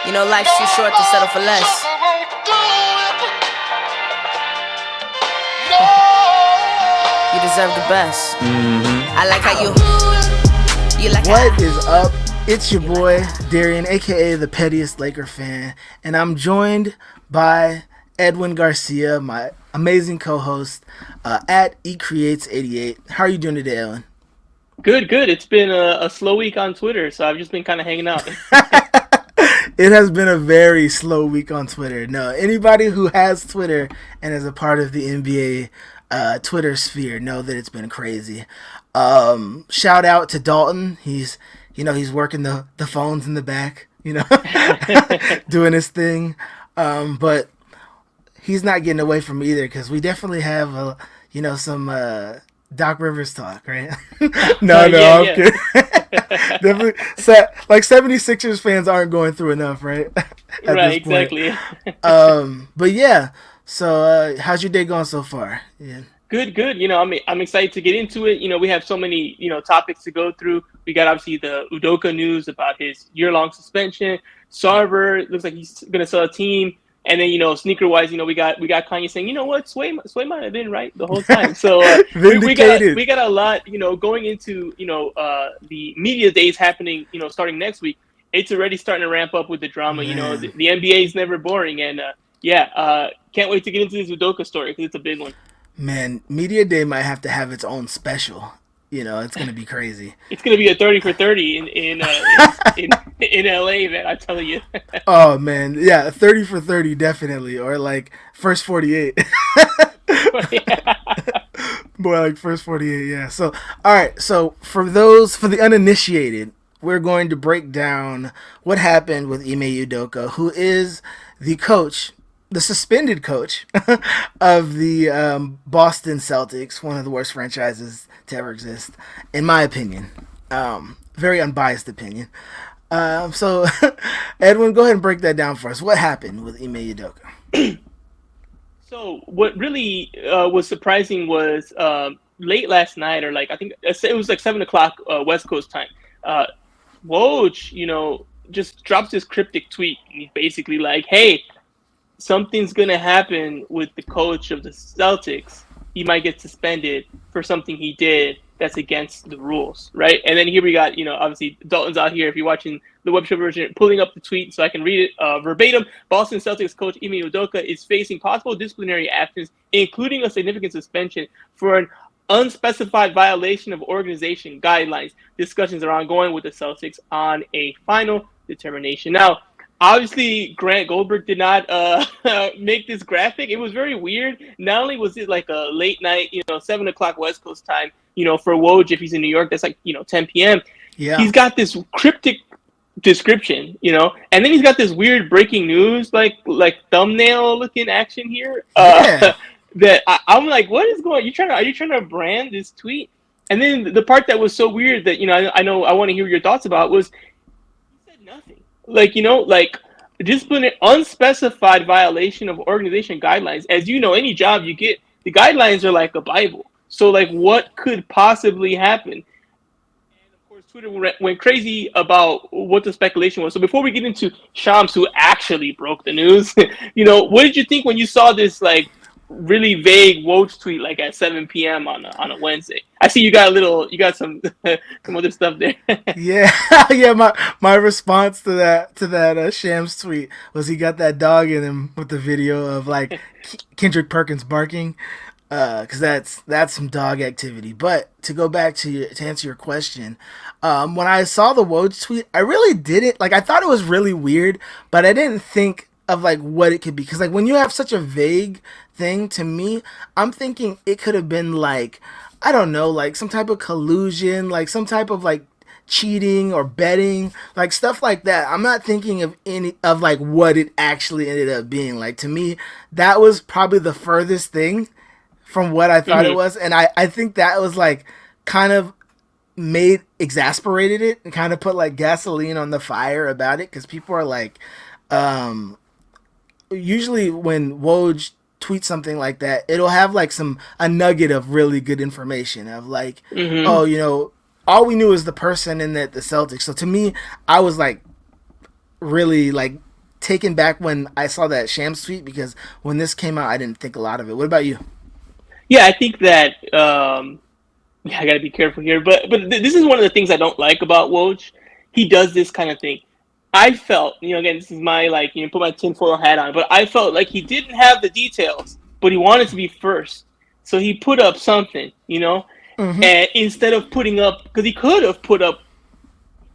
You know, life's too short to settle for less. You deserve the best. I like how you like What is up? It's your boy Darian, aka the pettiest Laker fan, and I'm joined by Edwin Garcia, my amazing co-host at eCreates88. How are you doing today, Edwin? Good. It's been a slow week on Twitter, so I've just been kind of hanging out. It has been a very slow week on Twitter. No, anybody who has Twitter and is a part of the NBA Twitter sphere know that it's been crazy. Shout out to Dalton. He's working the phones in the back, doing his thing. But he's not getting away from either because we definitely have some Doc Rivers talk, right? No, I'm kidding. Definitely, like 76ers fans aren't going through enough, right? Right, exactly. But yeah, so how's your day going so far? Yeah. Good. I'm excited to get into it. We have so many, topics to go through. We got obviously the Udoka news about his year-long suspension. Sarver looks like he's going to sell a team. And then, sneaker-wise, we got Kanye saying, you know what, Sway might have been right the whole time. So we got a lot, going into, the media days happening, starting next week. It's already starting to ramp up with the drama. The NBA is never boring. And, can't wait to get into this Udoka story because it's a big one. Man, Media Day might have to have its own special. It's going to be crazy. It's going to be a 30 for 30 in LA, man, I tell you. Oh, man. Yeah, 30 for 30, definitely. Or like first 48. More like first 48, yeah. So, all right. So, for the uninitiated, we're going to break down what happened with Ime Udoka, who is the suspended coach of the Boston Celtics, one of the worst franchises to ever exist, in my opinion. Very unbiased opinion. So, Edwin, go ahead and break that down for us. What happened with Ime Udoka? So, what really was surprising was late last night, or I think it was like 7 o'clock West Coast time. Woj, just drops this cryptic tweet. And he's basically like, hey, something's going to happen with the coach of the Celtics. He might get suspended for something he did that's against the rules, right? And then here we got, obviously Dalton's out here, if you're watching the web show version, pulling up the tweet so I can read it verbatim. Boston Celtics coach Ime Udoka is facing possible disciplinary actions, including a significant suspension for an unspecified violation of organization guidelines. Discussions are ongoing with the Celtics on a final determination. Now, obviously, Grant Goldberg did not make this graphic. It was very weird. Not only was it like a late night, 7 o'clock West Coast time, for Woj, if he's in New York, that's like, 10 p.m. Yeah. He's got this cryptic description, and then he's got this weird breaking news, like thumbnail looking action here. That I'm like, what is going on? Are you trying to brand this tweet? And then the part that was so weird that, I want to hear your thoughts about was he said nothing. Disciplinary unspecified violation of organization guidelines. As you know, any job you get, the guidelines are like a Bible. So, what could possibly happen? And, of course, Twitter went crazy about what the speculation was. So, before we get into Shams, who actually broke the news, what did you think when you saw this, really vague Woj tweet at 7 p.m. on a Wednesday? I see you got some other stuff there. Yeah. My response to that Shams tweet was he got that dog in him with the video of Kendrick Perkins barking, because that's some dog activity. But to go back to answer your question, when I saw the Woj tweet, I really didn't I thought it was really weird, but I didn't think of what it could be, because when you have such a vague thing, to me, I'm thinking it could have been I don't know, some type of collusion, some type of cheating or betting, stuff like that. I'm not thinking of any of what it actually ended up being. To me, that was probably the furthest thing from what I thought it was, and I think that was kind of exasperated it and kind of put gasoline on the fire about it, because people are usually when Woj tweets something like that, it'll have a nugget of really good information of all we knew is the person and that the Celtics. So to me, I was really taken back when I saw that Shams tweet, because when this came out, I didn't think a lot of it. What about you? Yeah, I think that yeah, I gotta be careful here, but this is one of the things I don't like about Woj. He does this kind of thing. I felt, again, this is my put my tinfoil hat on, but I felt like he didn't have the details, but he wanted to be first, so he put up something, Mm-hmm. and instead of putting up, because he could have put up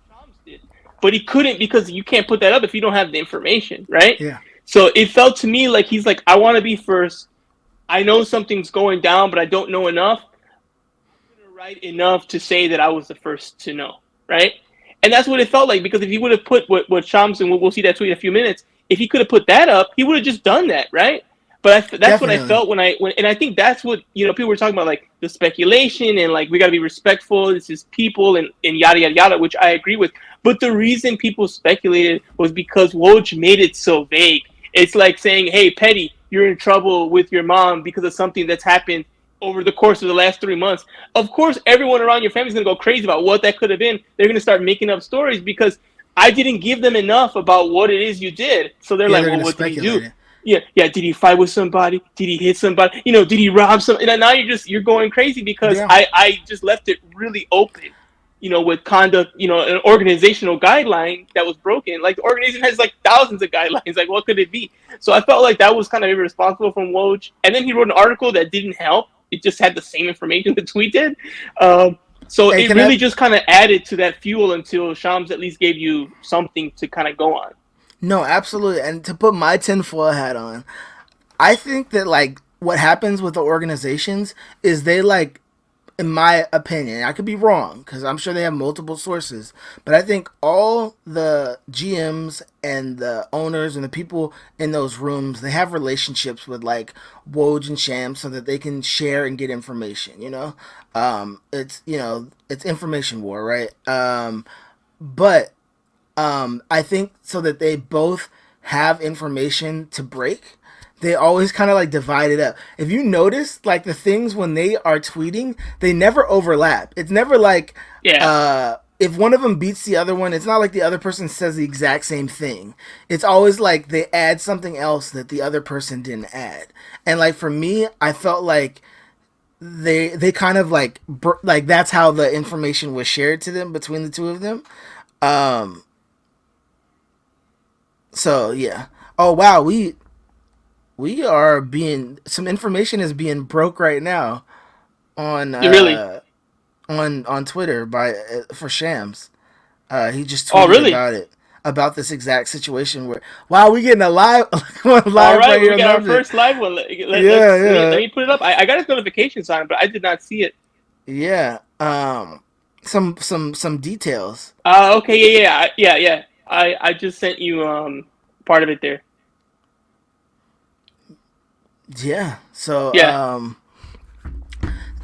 what Shams did, but he couldn't because you can't put that up if you don't have the information, right? Yeah. So it felt to me like he's like, I want to be first. I know something's going down, but I don't know enough. Right enough to say that I was the first to know, right? And that's what it felt like, because if he would have put what Shams, and we'll see that tweet in a few minutes, if he could have put that up, he would have just done that, right? But that's what I Definitely. felt when and I think that's what people were talking about, like the speculation and like we got to be respectful. This is people and yada yada yada, which I agree with. But the reason people speculated was because Woj made it so vague. It's like saying, "Hey, Petty, you're in trouble with your mom because of something that's happened over the course of the last 3 months." Of course, everyone around your family is going to go crazy about what that could have been. They're going to start making up stories because I didn't give them enough about what it is you did. So they're Yeah, like, they're well, gonna what did he do? speculate it. Yeah. Did he fight with somebody? Did he hit somebody? Did he rob some? And now you're going crazy because Yeah. I just left it really open. With conduct, an organizational guideline that was broken. Like the organization has like thousands of guidelines. Like what could it be? So I felt like that was kind of irresponsible from Woj. And then he wrote an article that didn't help. It just had the same information the tweet did. So Hey, it can I? really just kind of added to that fuel until Shams at least gave you something to kind of go on. No, absolutely. And to put my tinfoil hat on, I think that like what happens with the organizations is they like, in my opinion, I could be wrong because I'm sure they have multiple sources, but I think all the GMs and the owners and the people in those rooms, they have relationships with like Woj and Sham so that they can share and get information. It's information war, right? But I think so that they both have information to break, they always kind of like divide it up. If you notice, like the things when they are tweeting, they never overlap. It's never like, Yeah. if one of them beats the other one, it's not like the other person says the exact same thing. It's always like they add something else that the other person didn't add. And like for me, I felt like they kind of like like that's how the information was shared to them between the two of them. Um, so yeah. Oh wow, we are being, some information is being broke right now on Really? on Twitter by for Shams. He just Oh, tweeted really? about it, about this exact situation where, wow, we getting a live live All right right, here we on got our Love. first live one. Yeah, Let yeah, me put it up. I got his notifications on, but I did not see it. yeah. Some details. Okay, yeah. I just sent you part of it there. Yeah. So Yeah.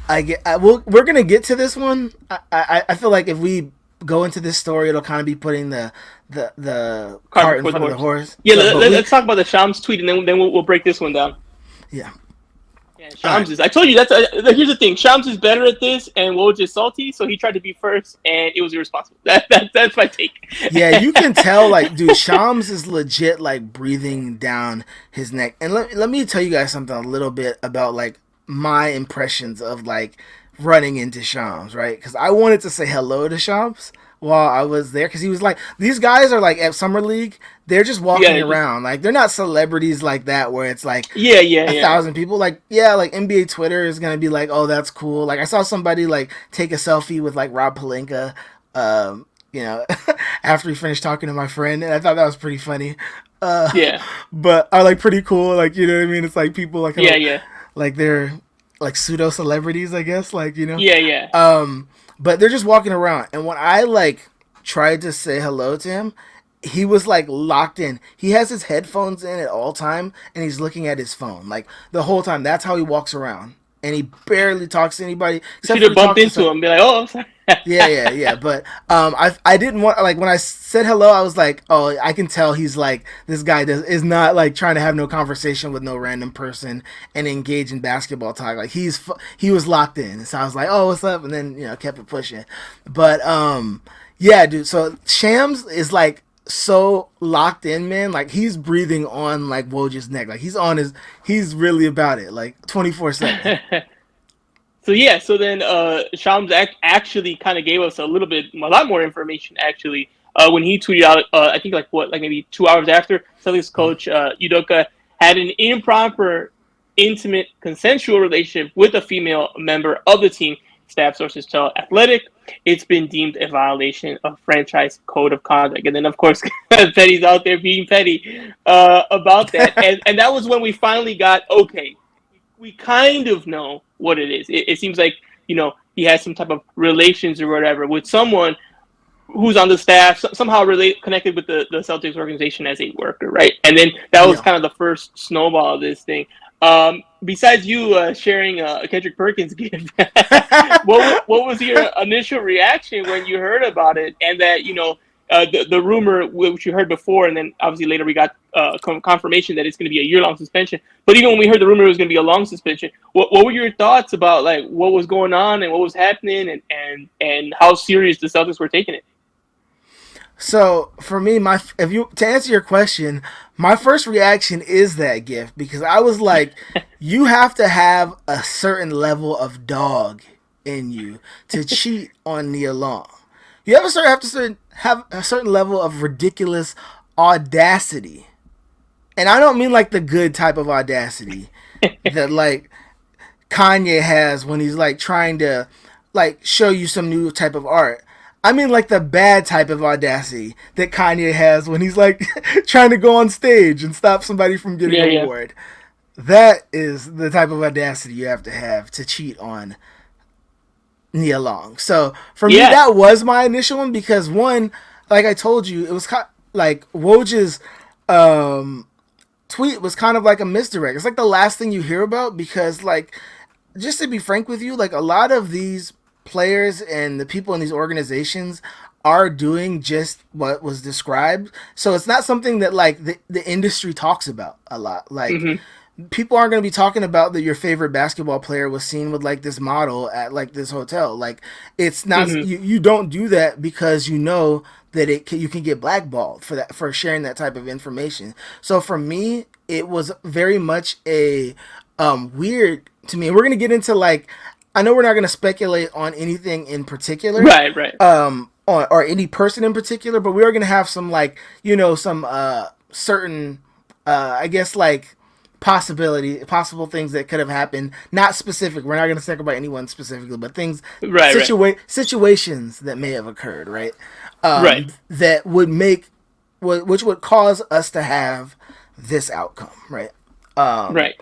we're gonna get to this one. I feel like if we go into this story, it'll kind of be putting the Cart cart in before the front of the horse. horse. Yeah, So, but we, us talk about the Shams tweet, and then we'll break this one down. yeah. Yeah, All right. Shams is. I told you that's. Here's the thing. Shams is better at this, and Woj is salty, so he tried to be first, and it was irresponsible. That's my take. Yeah, you can tell, like, dude, Shams is legit, like, breathing down his neck. And let me tell you guys something a little bit about, like, my impressions of, like, running into Shams, right? Because I wanted to say hello to Shams while I was there, because he was like, these guys are, like, at Summer League, they're just walking Yeah, just around. Like, they're not celebrities like that where it's, like, a yeah. thousand people. Like, yeah, like NBA Twitter is gonna be like, oh, that's cool. Like, I saw somebody like take a selfie with like Rob Pelinka, you know, after he finished talking to my friend, and I thought that was pretty funny. uh Yeah, but I like pretty cool, like, you know what I mean? It's like people like, yeah. like they're like pseudo celebrities, I guess, like, you know. Yeah. But they're just walking around, and when I like tried to say hello to him, he was like locked in. He has his headphones in at all time, and he's looking at his phone like the whole time. That's how he walks around, and he barely talks to anybody You except should for have he bumped talks to into some. him and be like, oh, I'm sorry. Yeah. But I didn't want, like, when I said hello, I was like, oh, I can tell he's like, this guy is not like trying to have no conversation with no random person and engage in basketball talk. Like he was locked in, so I was like, oh, what's up, and then, you know, kept it pushing. But yeah, dude. So Shams is like so locked in, man. Like he's breathing on like Woj's neck. Like he's really about it. Like 24/7. So yeah, so then Shams actually kind of gave us a lot more information actually when he tweeted out. I think like maybe 2 hours after Celtics coach Udoka had an improper, intimate, consensual relationship with a female member of the team. Staff sources tell Athletic it's been deemed a violation of franchise code of conduct. And then of course Petty's out there being petty about that, and that was when we finally got okay. We kind of know what it is. It seems like he has some type of relations or whatever with someone who's on the staff, somehow connected with the Celtics organization as a worker, right? And then that was Yeah. kind of the first snowball of this thing. Besides you sharing a Kendrick Perkins gift, what was your initial reaction when you heard about it, and that the rumor which you heard before, and then obviously later we got confirmation that it's going to be a year-long suspension. But even when we heard the rumor it was going to be a long suspension, what were your thoughts about like what was going on and what was happening, and how serious the Celtics were taking it? So for me, to answer your question, my first reaction is that gift because I was like, you have to have a certain level of dog in you to cheat on Nia Long. You have a certain level of ridiculous audacity, and I don't mean like the good type of audacity that like Kanye has when he's like trying to like show you some new type of art. I mean like the bad type of audacity that Kanye has when he's like trying to go on stage and stop somebody from getting an award. That is the type of audacity you have to cheat on Nia Long. So for me, that was my initial one because one, like I told you, it was like Woj's tweet was kind of like a misdirect. It's like the last thing you hear about because like, just to be frank with you, like a lot of these players and the people in these organizations are doing just what was described. So it's not something that like the industry talks about a lot. Like people aren't going to be talking about that your favorite basketball player was seen with like this model at like this hotel. Like it's not you don't do that because you know that you can get blackballed for sharing that type of information. So for me, it was very much a weird to me. We're going to get into like, I know we're not going to speculate on anything in particular. Right. Or any person in particular, but we are going to have some like, some certain, I guess like possible things that could have happened. Not specific. We're not going to talk about anyone specifically, but things, situations that may have occurred, right? That would which would cause us to have this outcome, right? Right.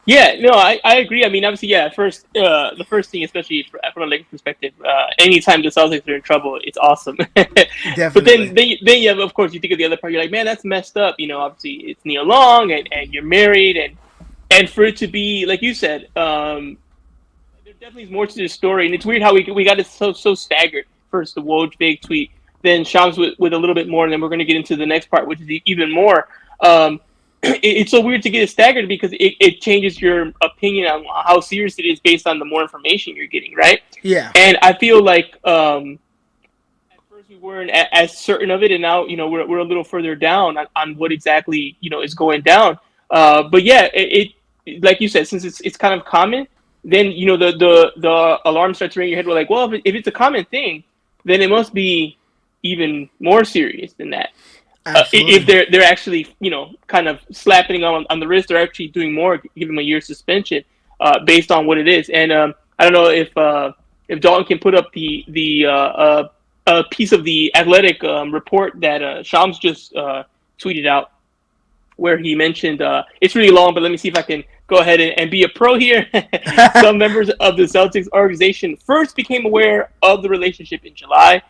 Yeah, no, I agree. I mean, obviously, first, the first thing, especially from a Lakers perspective, anytime the Celtics are in trouble, it's awesome. Definitely. But then you have, of course, you think of the other part. You're like, man, that's messed up. Obviously, it's Nia Long, and you're married, and for it to be like you said, there definitely is more to this story, and it's weird how we got it so staggered. First, the Woj big tweet, then Shams with a little bit more, and then we're going to get into the next part, which is even more. It's so weird to get it staggered because it changes your opinion on how serious it is based on the more information you're getting, right? Yeah. And I feel like at first we weren't as certain of it, and now we're a little further down on what exactly is going down. But yeah, it like you said, since it's kind of common, then the alarm starts ringing in your head. We're like, well, if it's a common thing, then it must be even more serious than that. If they're actually kind of slapping him on the wrist, they're actually doing more, give him a year suspension based on what it is. And I don't know if Dalton can put up the piece of the Athletic report that Shams just tweeted out, where he mentioned it's really long, but let me see if I can go ahead and be a pro here. Some members of the Celtics organization first became aware of the relationship in July.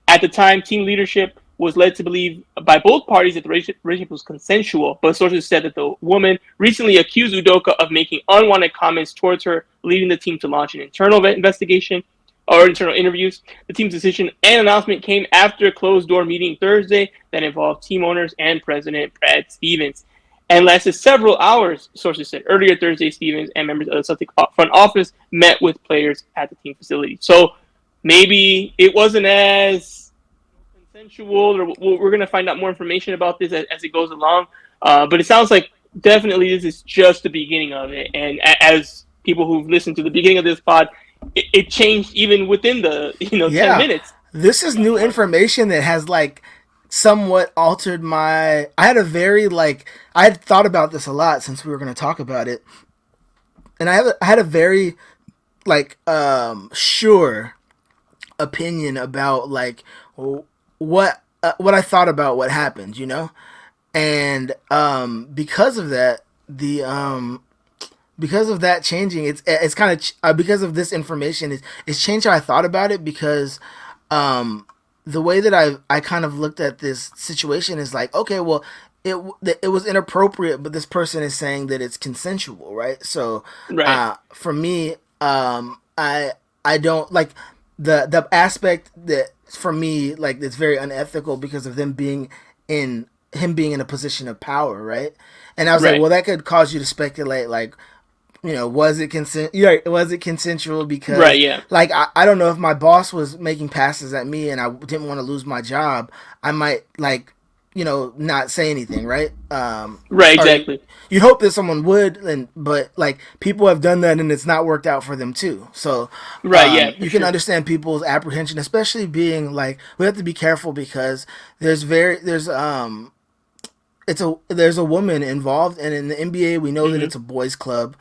At the time, team leadership was led to believe by both parties that the relationship was consensual, but sources said that the woman recently accused Udoka of making unwanted comments towards her, leading the team to launch an internal investigation or internal interviews. The team's decision and announcement came after a closed-door meeting Thursday that involved team owners and President Brad Stevens, and lasted several hours, sources said. Earlier Thursday, Stevens and members of the Celtic front office met with players at the team facility. So maybe it wasn't as consensual, or we're going to find out more information about this as it goes along. But it sounds like definitely this is just the beginning of it. And as people who've listened to the beginning of this pod, it changed even within the 10 Yeah, minutes. this is new information that has like somewhat altered my. I had a very like I had thought about this a lot since we were going to talk about it, and I had a very like sure opinion about like what I thought about what happened, you know, and because of that because of that changing, it's kind of because of this information, it's changed how I thought about it because the way that I kind of looked at this situation is like, okay, well, it was inappropriate, but this person is saying that it's consensual, right? So Right. for me, I don't like the aspect that for me like it's very unethical because of them being in him being in a position of power, right? And I was like, Right. well, that could cause you to speculate, like, was it was it consensual? Because Right. Yeah. like I don't know if my boss was making passes at me and I didn't want to lose my job, I might like not say anything, right? Right. Or Exactly. you'd hope that someone would, and but like people have done that and it's not worked out for them too. So Right. Yeah. For you can sure. understand people's apprehension, especially being like we have to be careful because there's a woman involved, and in the NBA, we know that Hmm. it's a boys' club.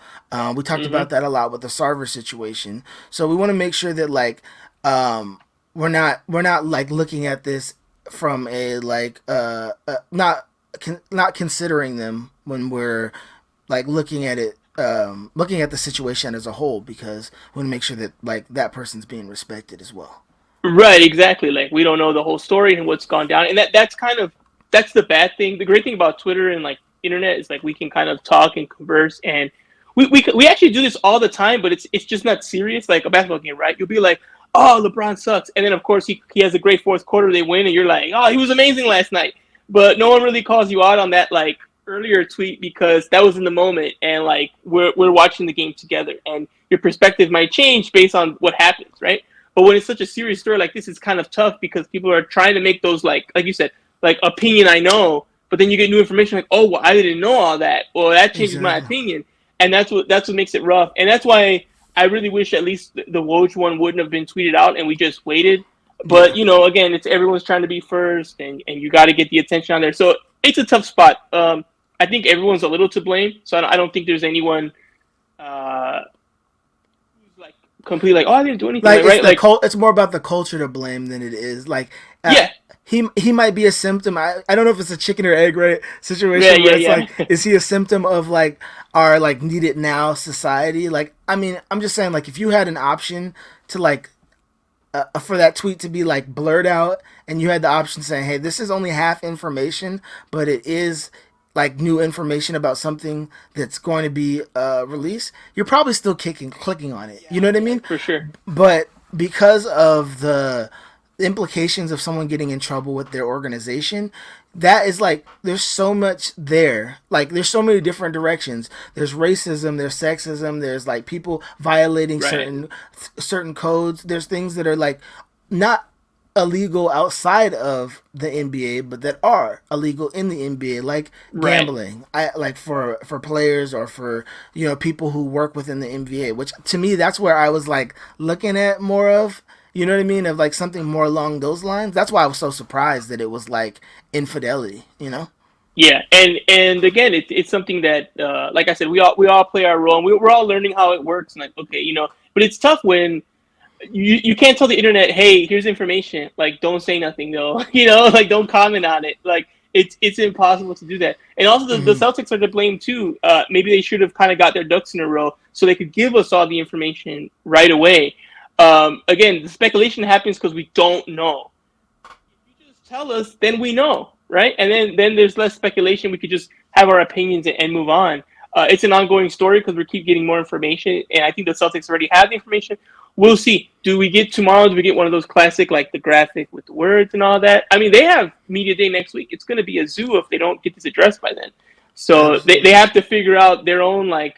We talked Hmm. about that a lot with the Sarver situation. So we want to make sure that like we're not like looking at this from a like not considering them when we're like looking at the situation as a whole because we want to make sure that like that person's being respected as well. Right, exactly. Like we don't know the whole story and what's gone down, and that's the bad thing. The great thing about Twitter and like internet is like we can kind of talk and converse, and we actually do this all the time, but it's just not serious like a basketball game, right? You'll be like, "Oh, LeBron sucks," and then of course he has a great fourth quarter, they win, and you're like, "Oh, he was amazing last night," but no one really calls you out on that like earlier tweet because that was in the moment, and like we're watching the game together, and your perspective might change based on what happens, right? But when it's such a serious story like this, it's kind of tough because people are trying to make those like you said, like opinion I know, but then you get new information like, oh, well, I didn't know all that. Well, that changes my Exactly. opinion, and that's what makes it rough. And that's why I really wish at least the Woj one wouldn't have been tweeted out and we just waited. But Yeah. again, it's everyone's trying to be first, and you got to get the attention on there. So it's a tough spot. I think everyone's a little to blame. So I don't think there's anyone uh, who's like completely like, oh, I didn't do anything, Like like right, like it's more about the culture to blame than it is like uh, yeah. he might be a symptom. I don't know if it's a chicken or egg right Yeah, situation where yeah, it's like yeah. is he a symptom of like our like need it now society? Like I mean I'm just saying like if you had an option to like for that tweet to be like blurred out and you had the option saying hey this is only half information but it is like new information about something that's going to be released, you're probably still clicking on it, you know what I mean? For sure. But because of the implications of someone getting in trouble with their organization, that is like there's so much there, like there's so many different directions. There's racism, there's sexism, there's like people violating Right. certain codes. There's things that are like not illegal outside of the NBA, but that are illegal in the NBA, like Right. gambling. I like for players or for people who work within the NBA, which to me that's where I was like looking at more of. You know what I mean? Of like something more along those lines. That's why I was so surprised that it was like infidelity. You know? Yeah, and again, it's something that, like I said, we all play our role, and we're all learning how it works. And like, okay, but it's tough when you can't tell the internet, hey, here's information, like don't say nothing though, like don't comment on it. Like it's impossible to do that. And also the Mm-hmm. Celtics are to blame too. Maybe they should have kind of got their ducks in a row so they could give us all the information right away. Again, the speculation happens because we don't know. If you just tell us, then we know, right? And then there's less speculation. We could just have our opinions and move on. It's an ongoing story because we keep getting more information, and I think the Celtics already have the information. We'll see. Do we get tomorrow? Do we get one of those classic, like the graphic with the words and all that? I mean, they have media day next week. It's going to be a zoo if they don't get this addressed by then. So they Absolutely. have to figure out their own like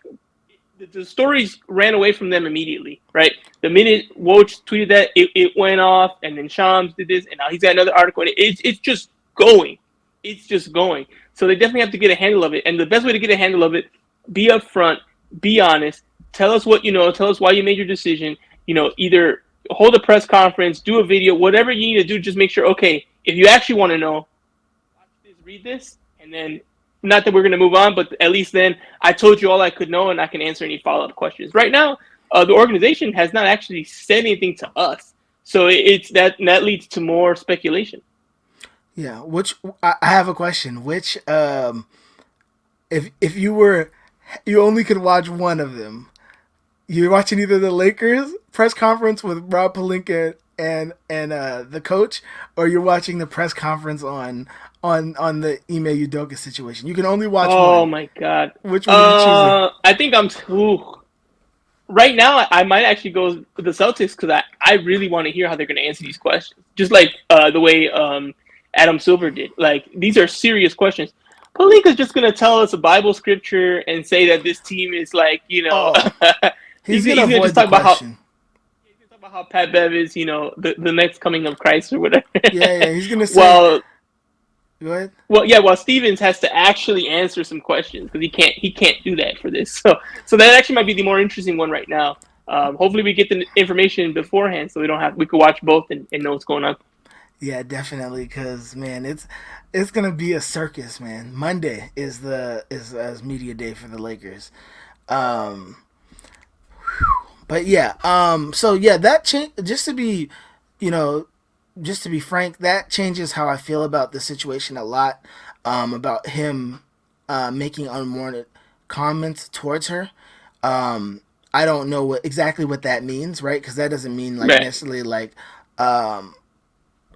the stories ran away from them immediately, right? The minute Woj tweeted that, it went off, and then Shams did this, and now he's got another article, and it's just going. It's just going. So they definitely have to get a handle of it, and the best way to get a handle of it, be upfront, be honest, tell us what you know, tell us why you made your decision. Either hold a press conference, do a video, whatever you need to do. Just make sure, okay, if you actually want to know, watch this, read this, and then. Not that we're going to move on, but at least then I told you all I could know, and I can answer any follow-up questions. Right now, the organization has not actually said anything to us, so it's that leads to more speculation. Yeah, I have a question. Which, if you only could watch one of them, you're watching either the Lakers press conference with Rob Pelinka and the coach, or you're watching the press conference on the Ime Udoka situation. You can only watch one. Oh my god! Which one are you choosing? I think right now I might actually go with the Celtics because I really want to hear how they're going to answer these questions, just like the way Adam Silver did. Like, these are serious questions. Pelinka's just going to tell us a Bible scripture and say that this team is like, he's going to avoid the question. He's going to talk about how Pat Bev is, the next coming of Christ or whatever. Yeah, he's going to say. Go ahead. Well, Stevens has to actually answer some questions because he can't do that for this. So that actually might be the more interesting one right now. Hopefully we get the information beforehand so we could watch both and know what's going on. Yeah, definitely, because man, it's gonna be a circus, man. Monday is media day for the Lakers. But yeah, so yeah, that change. Just to be frank, that changes how I feel about the situation a lot. About him making unwarranted comments towards her. I don't know exactly what that means, right? Because that doesn't mean necessarily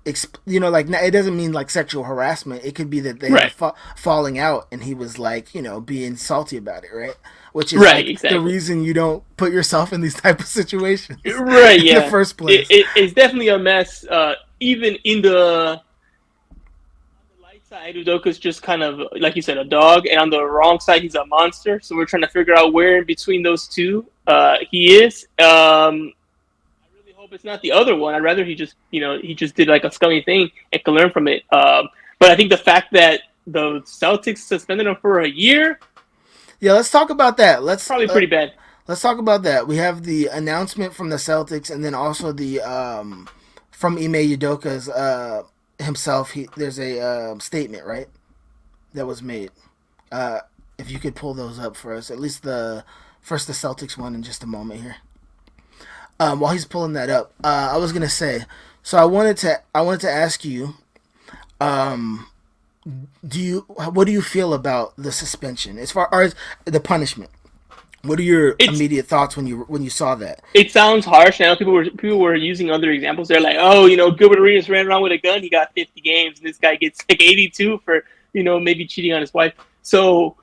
it doesn't mean like sexual harassment. It could be that they were falling out, and he was being salty about it, right? Which is exactly the reason you don't put yourself in these type of situations, right? In the first place, it's definitely a mess. Even in the light side, Udoka's just kind of, like you said, a dog, and on the wrong side, he's a monster. So we're trying to figure out where in between those two he is. I really hope it's not the other one. I'd rather he just did like a scummy thing and can learn from it. But I think the fact that the Celtics suspended him for a year. Yeah, let's talk about that. Probably pretty bad. Let's talk about that. We have the announcement from the Celtics, and then also the from Ime Udoka's himself. There's a statement, right, that was made. If you could pull those up for us, at least the Celtics one in just a moment here. While he's pulling that up, I was gonna say. So I wanted to ask you, what do you feel about the suspension as far as the punishment? What are your immediate thoughts when you saw that? It sounds harsh. I know people were using other examples. They're like, Gilbert Arenas ran around with a gun. He got 50 games, and this guy gets like 82 for maybe cheating on his wife. So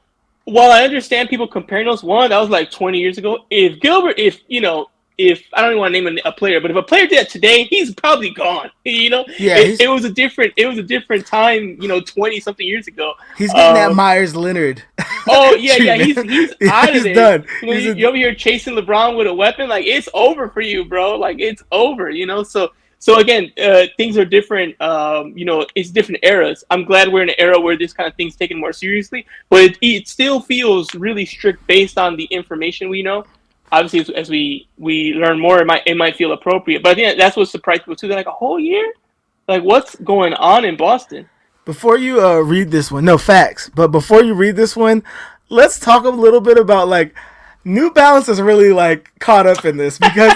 while I understand people comparing those, that was like 20 years ago. If I don't even want to name a player, but if a player did that today, he's probably gone. Yeah, it was a different time. 20 something years ago. He's getting that Myers Leonard. Oh yeah, he's out of he's there. Done. You're over here chasing LeBron with a weapon. Like, it's over for you, bro. Like, it's over. So again, things are different. It's different eras. I'm glad we're in an era where this kind of thing's taken more seriously, but it still feels really strict based on the information we know. Obviously, as we learn more, it might feel appropriate. But I think that's what surprised people too. They're like, a whole year? Like, what's going on in Boston? Before you read this one, no facts. But before you read this one, let's talk a little bit about New Balance is really caught up in this because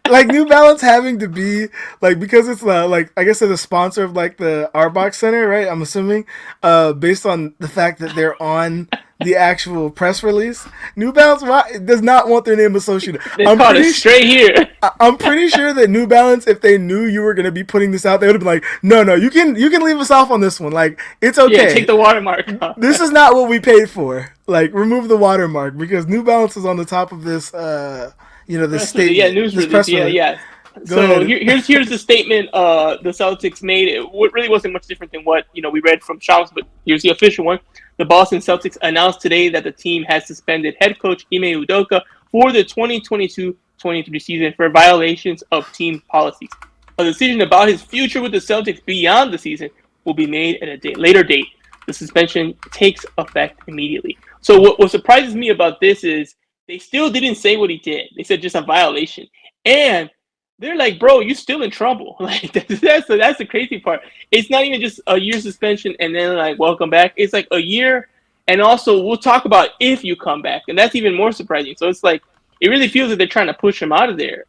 New Balance having to be because it's I guess they're the sponsor of the Arbox Center, right? I'm assuming based on the fact that they're on the actual press release. New Balance does not want their name associated. I'm caught it straight here. I'm pretty sure that New Balance, if they knew you were going to be putting this out, they would have been like, no, you can leave us off on this one. It's okay. Yeah, take the watermark off. This is not what we paid for. Remove the watermark because New Balance is on the top of this, this statement. Yeah, news release. Yeah. So here's the statement the Celtics made. It really wasn't much different than what we read from Shams, but here's the official one. The Boston Celtics announced today that the team has suspended head coach Ime Udoka for the 2022-23 season for violations of team policies. A decision about his future with the Celtics beyond the season will be made at a later date. The suspension takes effect immediately. So what surprises me about this is they still didn't say what he did. They said just a violation. And they're like, bro, you're still in trouble. Like that's the crazy part. It's not even just a year suspension and then like welcome back. It's like a year, and also we'll talk about if you come back, and that's even more surprising. So it's like it really feels like they're trying to push him out of there.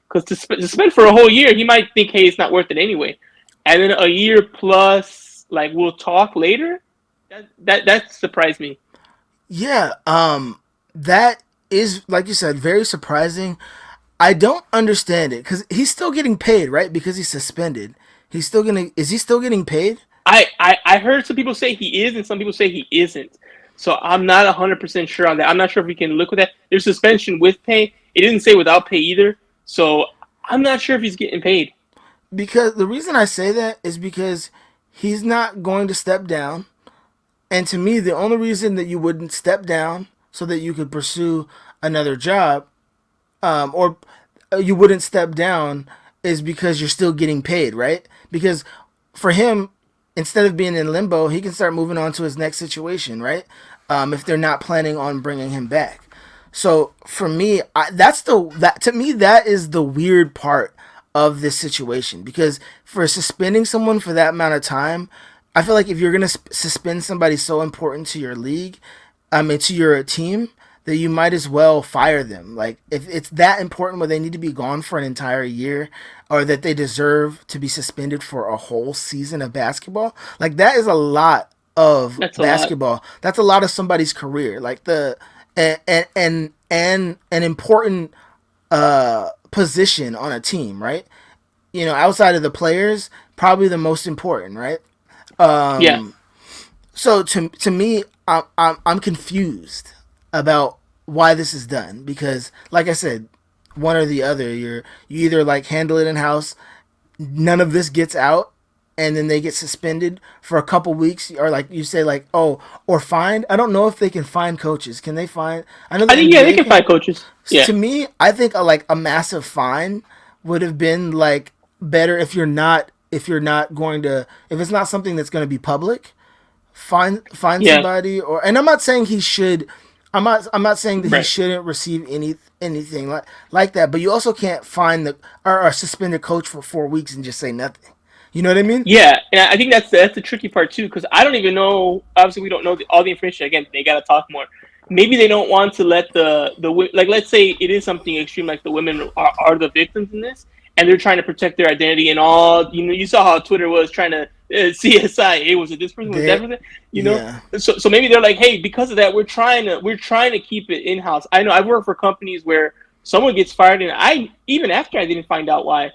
Because to suspend for a whole year, he might think, hey, it's not worth it anyway. And then a year plus, like we'll talk later. That surprised me. Yeah, that is, like you said, very surprising. I don't understand it because he's still getting paid, right? Because he's suspended. Is he still getting paid? I heard some people say he is and some people say he isn't. So I'm not 100% sure on that. I'm not sure if we can look with that. There's suspension with pay. It didn't say without pay either. So I'm not sure if he's getting paid. Because the reason I say that is because he's not going to step down. And to me, the only reason that you wouldn't step down so that you could pursue another job, or you wouldn't step down, is because you're still getting paid, right? Because for him, instead of being in limbo, he can start moving on to his next situation, right? If they're not planning on bringing him back. So for me, to me that is the weird part of this situation, because for suspending someone for that amount of time, I feel like if you're gonna suspend somebody so important to your league, to your team, that you might as well fire them. Like if it's that important where they need to be gone for an entire year, or that they deserve to be suspended for a whole season of basketball, like that is a lot of basketball. That's a lot of somebody's career. Like and an important position on a team, right? Outside of the players, probably the most important, right? Yeah. So to me, I'm confused about why this is done, because, like I said, one or the other. You either like handle it in house, none of this gets out, and then they get suspended for a couple weeks, or like you say, like or fined. I don't know if they can find coaches. Can they find? I think they can find coaches. Yeah. To me, I think a massive fine would have been like better if it's not something that's going to be public. Find somebody, and I'm not saying he should. I'm not saying that he shouldn't receive anything like that, but you also can't find or suspend a coach for 4 weeks and just say nothing. You know what I mean? Yeah, and I think that's the tricky part too, because I don't even know. Obviously, we don't know all the information. Again, they got to talk more. Maybe they don't want to let the like, let's say it is something extreme, like the women are the victims in this, and they're trying to protect their identity and all. You saw how Twitter was trying to CSI. Hey, was it this person? Was that person? Yeah. So maybe they're like, hey, because of that, we're trying to keep it in house. I know I've worked for companies where someone gets fired, and even after I didn't find out why,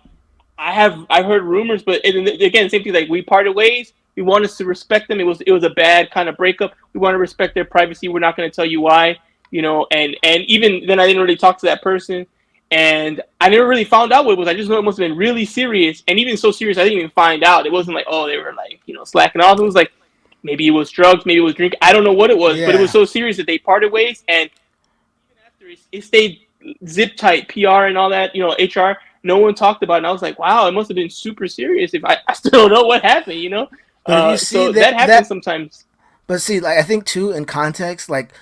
I've heard rumors, but again, same thing. Like, we parted ways. We want us to respect them. It was a bad kind of breakup. We want to respect their privacy. We're not going to tell you why. And even then, I didn't really talk to that person. And I never really found out what it was. I just know it must have been really serious. And even so serious, I didn't even find out. It wasn't like, oh, they were like, slacking off. It was like, maybe it was drugs, maybe it was drink. I don't know what it was, but it was so serious that they parted ways. And even after it stayed zip tight, PR and all that, HR, no one talked about it. And I was like, wow, it must have been super serious if I still don't know what happened, But you see so that happens sometimes. But see, like, I think too, in context, like,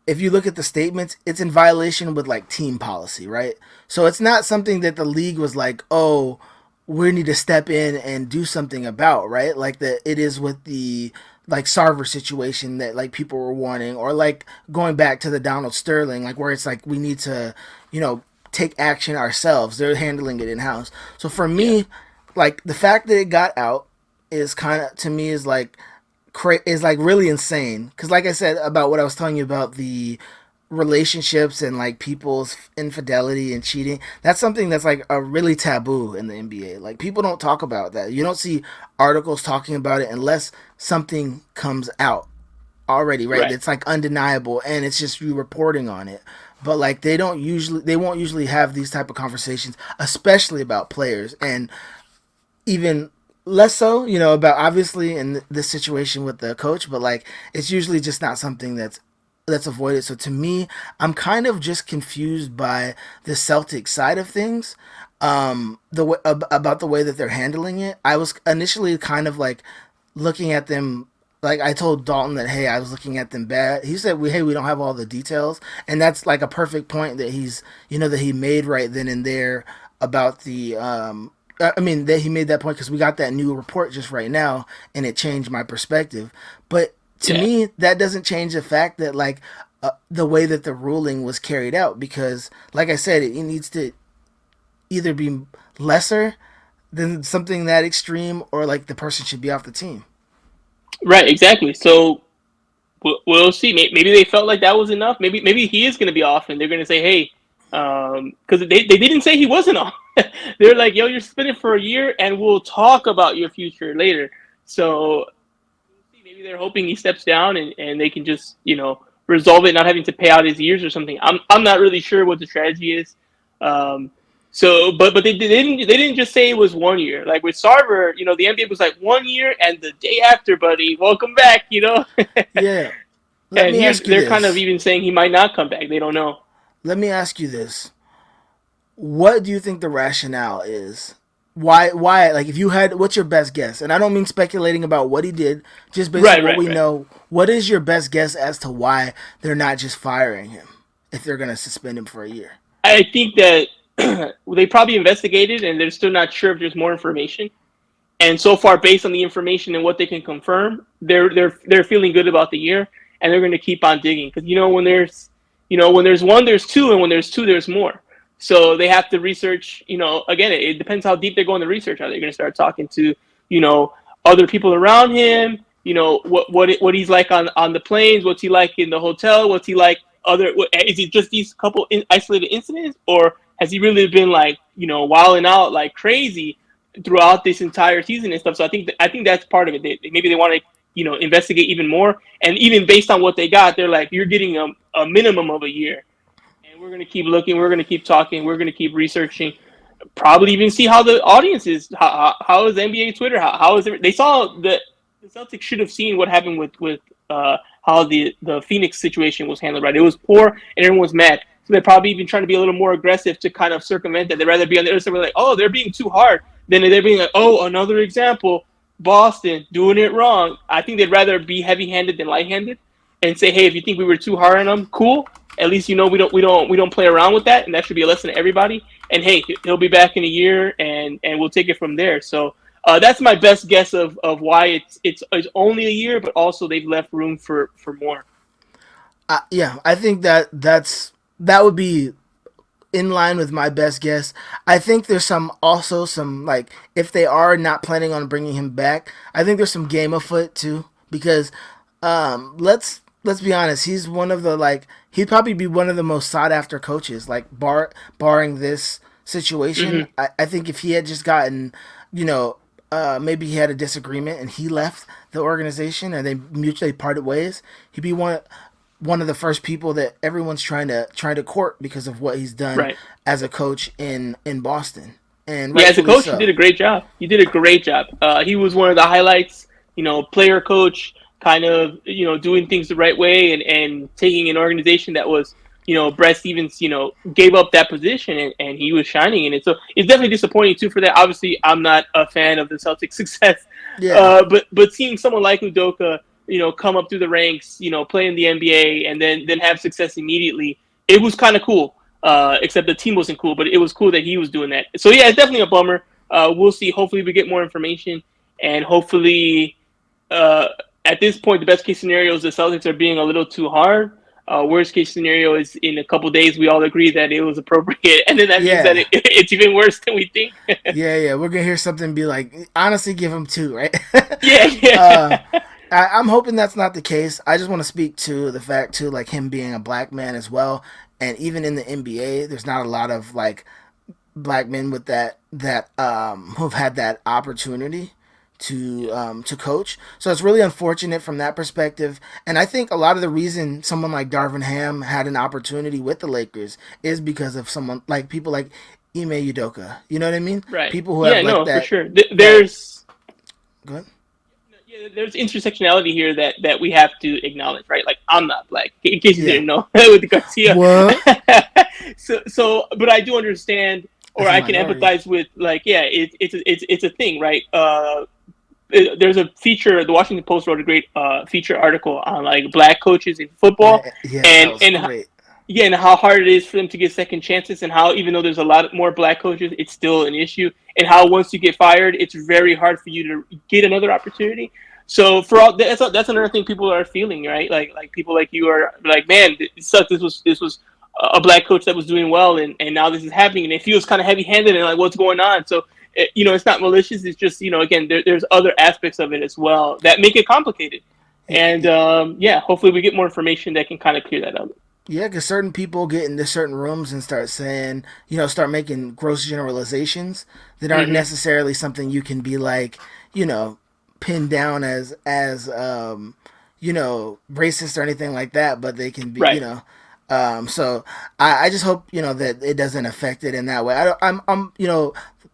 if you look at the statements, it's in violation with like team policy, right? So it's not something that the league was like, oh, we need to step in and do something about, right? Like it is with the like Sarver situation that like people were wanting, or like going back to the Donald Sterling, like where it's like we need to, take action ourselves. They're handling it in house. So for me, like the fact that it got out is kind of, to me, is like really insane, because like I said about what I was telling you about the relationships and like people's infidelity and cheating, that's something that's like a really taboo in the NBA. Like, people don't talk about that. You don't see articles talking about it unless something comes out already, right? It's like undeniable, and it's just you reporting on it. But like they won't usually have these type of conversations, especially about players, and even less so, about obviously in this situation with the coach, but like it's usually just not something that's that's avoided. So to me, I'm kind of just confused by the Celtic side of things. About the way that they're handling it. I was initially kind of like looking at them. Like I told Dalton that, hey, I was looking at them bad. He said, hey, we don't have all the details, and that's like a perfect point that that he made right then and there about the I mean, that he made that point because we got that new report just right now, and it changed my perspective. But to Yeah. me, that doesn't change the fact that like the way that the ruling was carried out, because, like I said, it needs to either be lesser than something that extreme, or like the person should be off the team. Right. Exactly. So we'll see. Maybe they felt like that was enough. Maybe he is going to be off, and they're going to say, hey, because they didn't say he wasn't off. They're like, yo, you're suspended for a year, and we'll talk about your future later. So maybe they're hoping he steps down, and they can just resolve it, not having to pay out his years or something. I'm not really sure what the strategy is. Um, but they didn't just say it was 1 year. Like with Sarver, the NBA was like 1 year, and the day after, buddy, welcome back. Yeah. Let And me here ask you they're kind of this. even saying he might not come back. They don't know. Let me ask you this. What do you think the rationale is? Why like, if you had, what's your best guess? And I don't mean speculating about what he did, just based on Right, what right, we right. know. What is your best guess as to why they're not just firing him if they're going to suspend him for a year? I think that they probably investigated, and they're still not sure if there's more information. And so far, based on the information and what they can confirm, they're feeling good about the year, and they're going to keep on digging because when there's one, there's two, and when there's two, there's more. So they have to research. Again, it depends how deep they go in the research. Are they going to start talking to you know other people around him? What he's like on the planes? What's he like in the hotel? What's he like? Is it just these couple isolated incidents, or has he really been like wilding out like crazy throughout this entire season and stuff? So I think that's part of it. Maybe they want to investigate even more, and even based on what they got, they're like, you're getting a minimum of a year, and we're gonna keep looking, we're gonna keep talking, we're gonna keep researching, probably even see how the audience is, how is NBA Twitter, how is it? They saw that the Celtics should have seen what happened with how the Phoenix situation was handled. Right, it was poor and everyone was mad. So they're probably even trying to be a little more aggressive to kind of circumvent that. They'd rather be on the other side, like, oh, they're being too hard, than they're being like, oh, another example, Boston doing it wrong. I think they'd rather be heavy-handed than light-handed, and say, hey, if you think we were too hard on them, cool. At least we don't play around with that, and that should be a lesson to everybody. And hey, he'll be back in a year, and we'll take it from there. So that's my best guess of why it's only a year, but also they've left room for more. Yeah, I think that would be in line with my best guess. I think there's some like, if they are not planning on bringing him back, I think there's some game afoot too, because let's be honest, he's one of the, like, he'd probably be one of the most sought after coaches, like, barring this situation. Mm-hmm. I think if he had just gotten, you know, maybe he had a disagreement and he left the organization and they mutually parted ways, he'd be one of the first people that everyone's trying to court because of what he's done Right. as a coach in Boston, and Yeah, as a rightfully coach, he did so. a great job. He did a great job. He was one of the highlights. Player coach, kind of doing things the right way, and taking an organization that was Brad Stevens gave up that position, and he was shining in it. So it's definitely disappointing too for that. Obviously, I'm not a fan of the Celtics' success, Yeah, but seeing someone like Udoka come up through the ranks, play in the NBA, and then have success immediately, it was kind of cool. Except the team wasn't cool, but it was cool that he was doing that. So yeah, it's definitely a bummer. We'll see. Hopefully, we get more information, and hopefully, uh, at this point, the best case scenario is the Celtics are being a little too hard. Worst case scenario is in a couple days we all agree that it was appropriate, and then that means that yeah, it's even worse than we think. yeah. We're gonna hear something be like, honestly, give him two, right? Yeah, uh, yeah. I'm hoping that's not the case. I just want to speak to the fact too, like, him being a black man as well, and even in the NBA, there's not a lot of, like, black men with that who've had that opportunity to coach. So it's really unfortunate from that perspective. And I think a lot of the reason someone like Darvin Ham had an opportunity with the Lakers is because of someone like people like Ime Udoka. You know what I mean? Right. People who have Yeah. like No, for sure. that There's good. Yeah, there's intersectionality here that we have to acknowledge, right? Like I'm not black, in case you Yeah. didn't know, with Garcia. What? But I do understand, or As a I can minority. empathize with, like, yeah, it's a thing, right? There's a feature. The Washington Post wrote a great feature article on like black coaches in football, Yes, that and was great. yeah, and how hard it is for them to get second chances, and how even though there's a lot more black coaches, it's still an issue, and how once you get fired, it's very hard for you to get another opportunity. So for all that's another thing people are feeling, right? Like people like you are like, man, it sucks. This was a black coach that was doing well, and now this is happening, and it feels kind of heavy handed, and like what's going on. So it's not malicious. It's just again, there's other aspects of it as well that make it complicated. And yeah, hopefully we get more information that can kind of clear that up. Yeah, because certain people get into certain rooms and start saying, start making gross generalizations that aren't Hmm. necessarily something you can be like, pinned down as racist or anything like that, but they can be, Right. so I just hope, that it doesn't affect it in that way.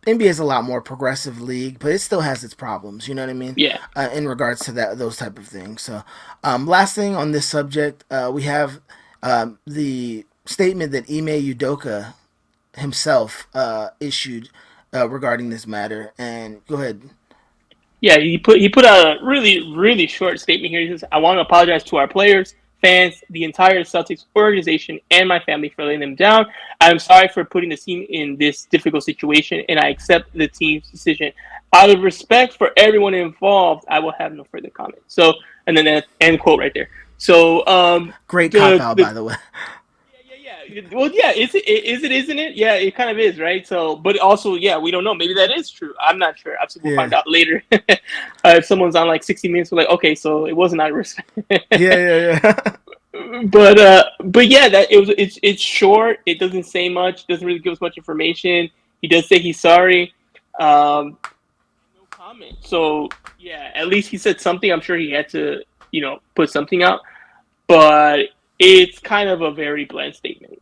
NBA is a lot more progressive league, but it still has its problems. You know what I mean? Yeah. In regards to those type of things. So, last thing on this subject, we have the statement that Ime Udoka himself issued regarding this matter. And go ahead. Yeah, he put out a really short statement here. He says, "I want to apologize to our players, fans, the entire Celtics organization, and my family for letting them down. I'm sorry for putting the team in this difficult situation, and I accept the team's decision. Out of respect for everyone involved, I will have no further comment." So, and then that end quote right there. So, Great cop the out, the by the way. yeah. Well, yeah. Isn't it? Yeah, it kind of is, right? So, but also, yeah, we don't know. Maybe that is true. I'm not sure. Obviously, we'll Yeah. find out later. If someone's on like 60 Minutes, we're like, okay, so it wasn't out of respect. Yeah, yeah, yeah. But yeah, that it's short. It doesn't say much. Doesn't really give us much information. He does say he's sorry. No comment. So yeah, at least he said something. I'm sure he had to, put something out. But it's kind of a very bland statement.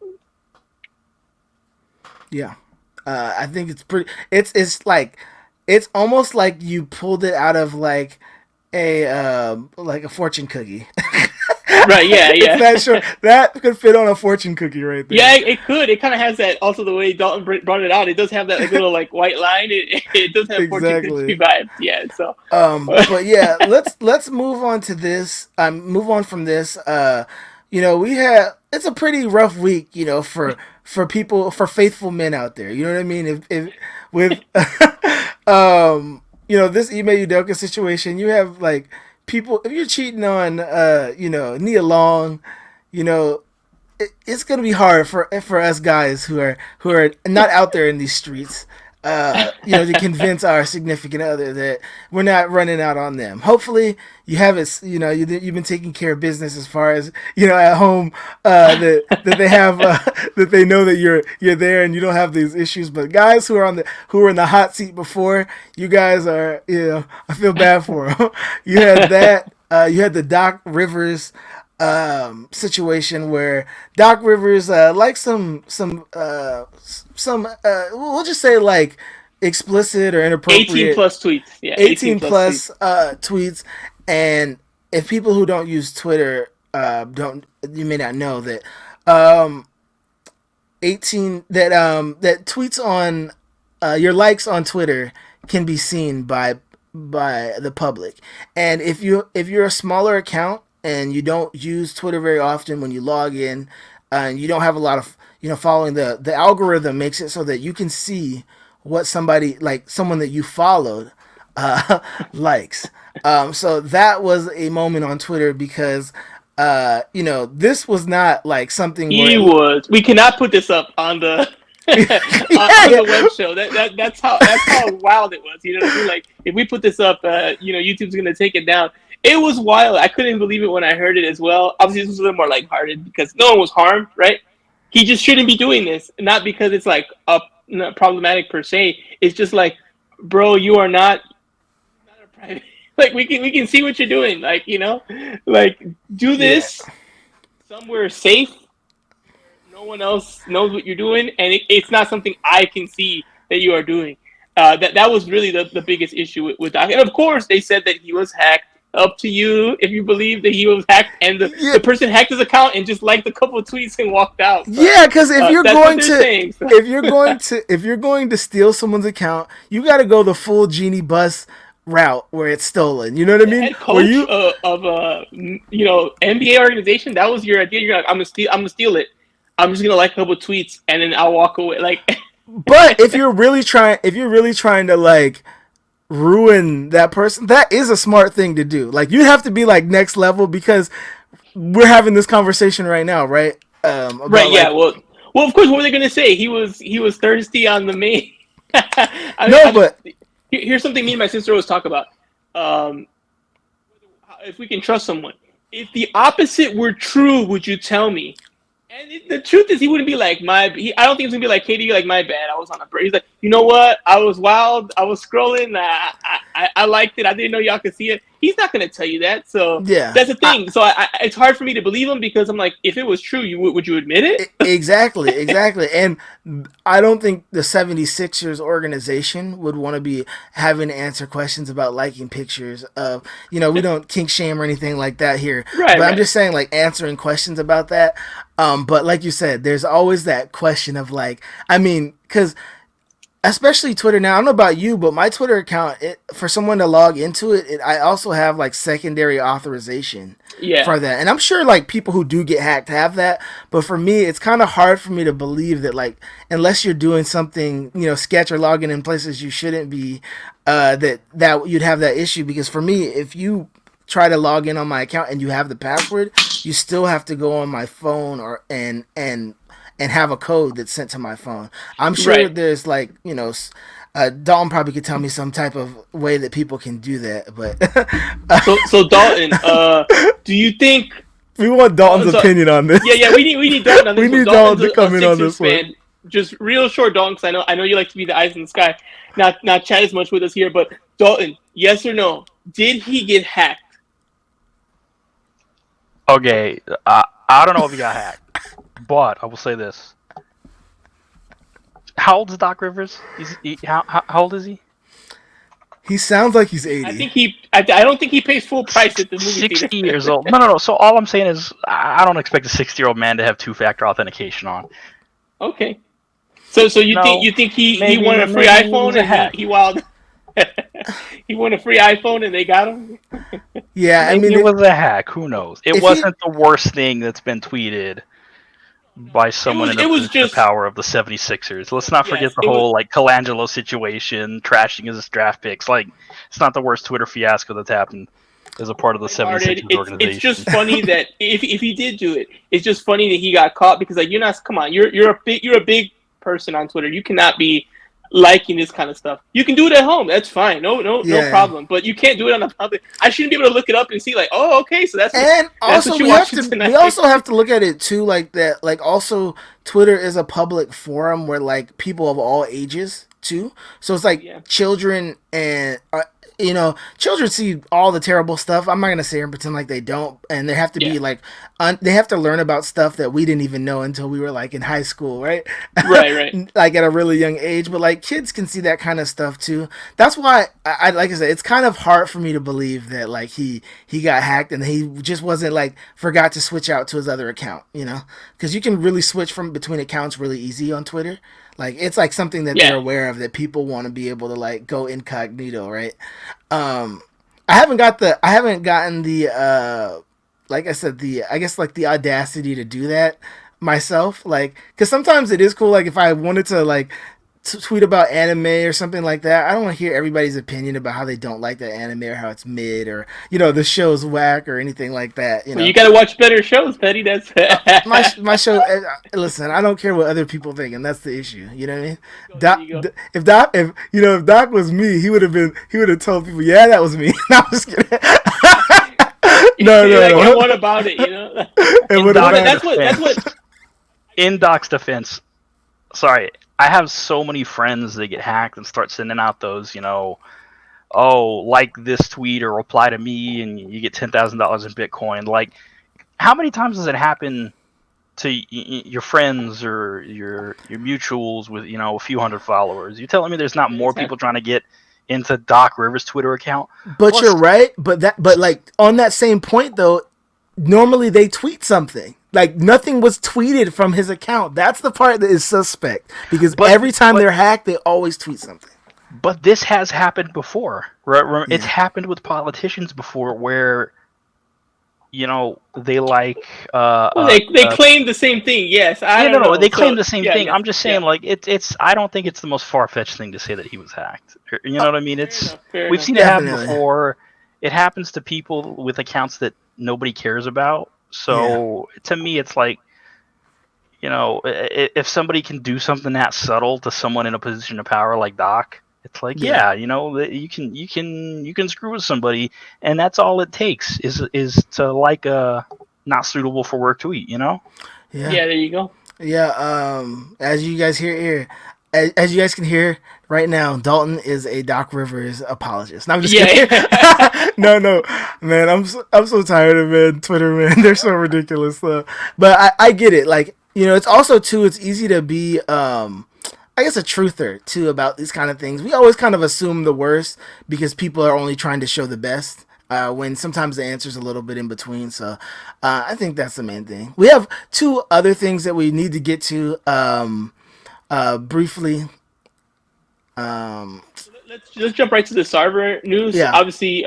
Yeah. I think it's pretty. It's like it's almost like you pulled it out of like a fortune cookie. Right? Yeah, It's yeah. that short. That could fit on a fortune cookie right there. Yeah, it could. It kind of has that. Also, the way Dalton brought it out, it does have that like little like white line. It does have fortune cookie Exactly. vibes. Yeah. So, But yeah, let's move on to this. Move on from this. We had it's a pretty rough week. For people, for faithful men out there. You know what I mean? If with this Ime Udoka situation, you have like people. If you're cheating on Nia Long, you know it's gonna be hard for us guys who are not out there in these streets. To convince our significant other that we're not running out on them. Hopefully, you have it. You've been taking care of business as far as at home. That they have that they know that you're there and you don't have these issues. But guys who were in the hot seat before, you guys are. I feel bad for them. You had that. You had the Doc Rivers situation where Doc Rivers like we'll just say like explicit or 18 inappropriate plus tweets. Yeah, 18 18 plus tweets. plus tweets. And if people who don't use Twitter don't you may not know that um 18 that tweets on your likes on Twitter can be seen by the public. And if you're a smaller account and you don't use Twitter very often, when you log in and you don't have a lot of following, the algorithm makes it so that you can see what somebody, like someone that you followed, likes. So that was a moment on Twitter because this was not like something where He was. We cannot put this up on the yeah, on yeah. the web show. That's how wild it was. You know what I mean? Like if we put this up, YouTube's gonna take it down. It was wild. I couldn't believe it when I heard it as well. Obviously, this was a little more lighthearted because no one was harmed, right? He just shouldn't be doing this, not because it's like not problematic per se. It's just like, bro, you are not a private. Like we can see what you're doing. Like like do Yeah. this somewhere safe where no one else knows what you're doing, and it's not something I can see that you are doing. That was really the biggest issue with Doc. And of course, they said that he was hacked. Up to you if you believe that he was hacked and Yeah. the person hacked his account and just liked a couple of tweets and walked out. But, Yeah, because if you're that's going what they're to saying. So. if you're going to steal someone's account, you got to go the full genie bus route where it's stolen. You know what I The mean? head Where coach of a NBA organization, that was your idea. You're like, I'm gonna steal it. I'm just gonna like a couple of tweets and then I'll walk away. Like, but if you're really trying to like ruin that person, that is a smart thing to do. Like you have to be like next level because we're having this conversation right now, right? right? About Yeah. like Well, of course. What were they gonna say? He was thirsty on the main. no, I but here's something me and my sister always talk about. Um, if we can trust someone. If the opposite were true, would you tell me? And the truth is, he wouldn't be like I don't think he's gonna be like Katie, like my bad. I was on a break. He's like, you know what? I was wild. I was scrolling. I liked it. I didn't know y'all could see it. He's not gonna tell you that. So yeah, that's the thing. So it's hard for me to believe him because I'm like, if it was true, would you admit it? exactly. And I don't think the 76ers organization would want to be having to answer questions about liking pictures of, we don't kink shame or anything like that here. Right, But I'm right. just saying, like, answering questions about that. But like you said, there's always that question of, like, I mean, because especially Twitter now. I don't know about you, but my Twitter account, for someone to log into it, I also have like secondary authorization Yeah. for that. And I'm sure like people who do get hacked have that, but for me, it's kind of hard for me to believe that like unless you're doing something, sketch or logging in places you shouldn't be, that you'd have that issue. Because for me, if you try to log in on my account and you have the password, you still have to go on my phone and have a code that's sent to my phone. I'm sure Right. there's like, Dalton probably could tell me some type of way that people can do that, but So Dalton, do you think? we want Dalton's opinion on this. Yeah. We need Dalton on this. We one. need Dalton's Dalton to come in on Sixers this one. fan. Just real short, Dalton, because I know you like to be the eyes in the sky. Not chat as much with us here, but Dalton, yes or no? Did he get hacked? Okay, I don't know if he got hacked, but I will say this. How old is Doc Rivers? How old is he? He sounds like he's 80. I think I don't think he pays full price at the movie 60 theater. years old. No. So all I'm saying is I don't expect a 60-year-old man to have two-factor authentication on. Okay. So you think he won a free maybe it iPhone was a and hack. he wild he won a free iPhone and they got him? Yeah, I Maybe mean, it was a hack. Who knows? It if wasn't the worst thing that's been tweeted by someone in it was the just power of the 76ers. Let's not forget Yes, the it was- whole like Colangelo situation, trashing his draft picks. Like it's not the worst Twitter fiasco that's happened as a part of the 76ers organization. It's just funny that if he did do it, it's just funny that he got caught because like you're a big person on Twitter. You cannot be liking this kind of stuff. You can do it at home. That's fine. No problem. But you can't do it on a public. I shouldn't be able to look it up and see like, oh, okay, so that's and that's also what you we have watching to tonight. we also have to look at it too like that. Like also Twitter is a public forum where like people of all ages too. So it's like Yeah. children and children see all the terrible stuff. I'm not gonna sit here and pretend like they don't, and they have to be Yeah. like they have to learn about stuff that we didn't even know until we were like in high school, right? Right. Like at a really young age, but like kids can see that kind of stuff too. That's why I like I said, it's kind of hard for me to believe that like he got hacked and he just wasn't like forgot to switch out to his other account, because you can really switch from between accounts really easy on Twitter. Like it's like something that they're aware of that people want to be able to like go incognito, right? I haven't gotten the like I said I guess like the audacity to do that myself, like because sometimes it is cool. Like if I wanted to like tweet about anime or something like that, I don't want to hear everybody's opinion about how they don't like that anime or how it's mid or the show's whack or anything like that. Well, you got to watch better shows, Petty. That's my show. Listen, I don't care what other people think, and that's the issue. You know what I mean? If Doc was me, he would have told people, yeah, that was me. No, I'm just kidding. No. And what about it? That's what. In Doc's defense, sorry, I have so many friends that get hacked and start sending out those, like this tweet or reply to me and you get $10,000 in Bitcoin. Like, how many times does it happen to your friends or your mutuals with a few hundred followers. You're telling me there's not more people trying to get into Doc Rivers' Twitter account? But you're right. But like on that same point though, normally they tweet something. Like nothing was tweeted from his account. That's the part that is suspect because every time they're hacked, they always tweet something. But this has happened before. Right? Yeah. It's happened with politicians before where they like they claim the same thing. Yes, I don't know. They claim the same thing. Yeah, I'm just saying, like it's. I don't think it's the most far fetched thing to say that he was hacked. You know what I mean? We've seen it happen before. It happens to people with accounts that nobody cares about. So to me, it's like, if somebody can do something that subtle to someone in a position of power like Doc, it's like, you can screw with somebody, and that's all it takes is to like a not suitable for work tweet, Yeah, there you go. Yeah, as you guys hear here, as you guys can hear right now, Dalton is a Doc Rivers apologist. No, I'm just kidding. No, man, I'm so tired of Twitter, man. They're so ridiculous. But I get it. Like, it's also too. It's easy to be, I guess, a truther too about these kind of things. We always kind of assume the worst because people are only trying to show the best. When sometimes the answer's a little bit in between. So I think that's the main thing. We have two other things that we need to get to briefly. Let's jump right to the Sarver news. Yeah. Obviously,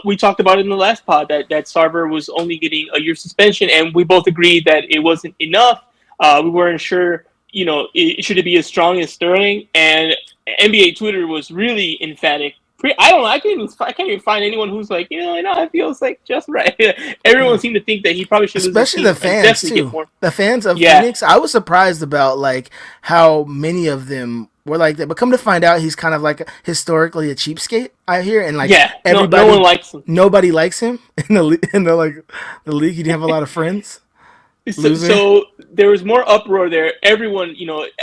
we talked about it in the last pod that Sarver was only getting a year suspension, and we both agreed that it wasn't enough. We weren't sure, should it be as strong as Sterling? And NBA Twitter was really emphatic. I don't know. I can't even find anyone who's like, it feels like just right. Everyone seemed to think that he probably should, especially the fans too. The fans of Phoenix. I was surprised about like how many of them were like that. But come to find out, he's kind of like historically a cheapskate. I hear, and like everybody, no one likes him. Nobody likes him in the league. He didn't have a lot of friends. So there was more uproar there. Everyone,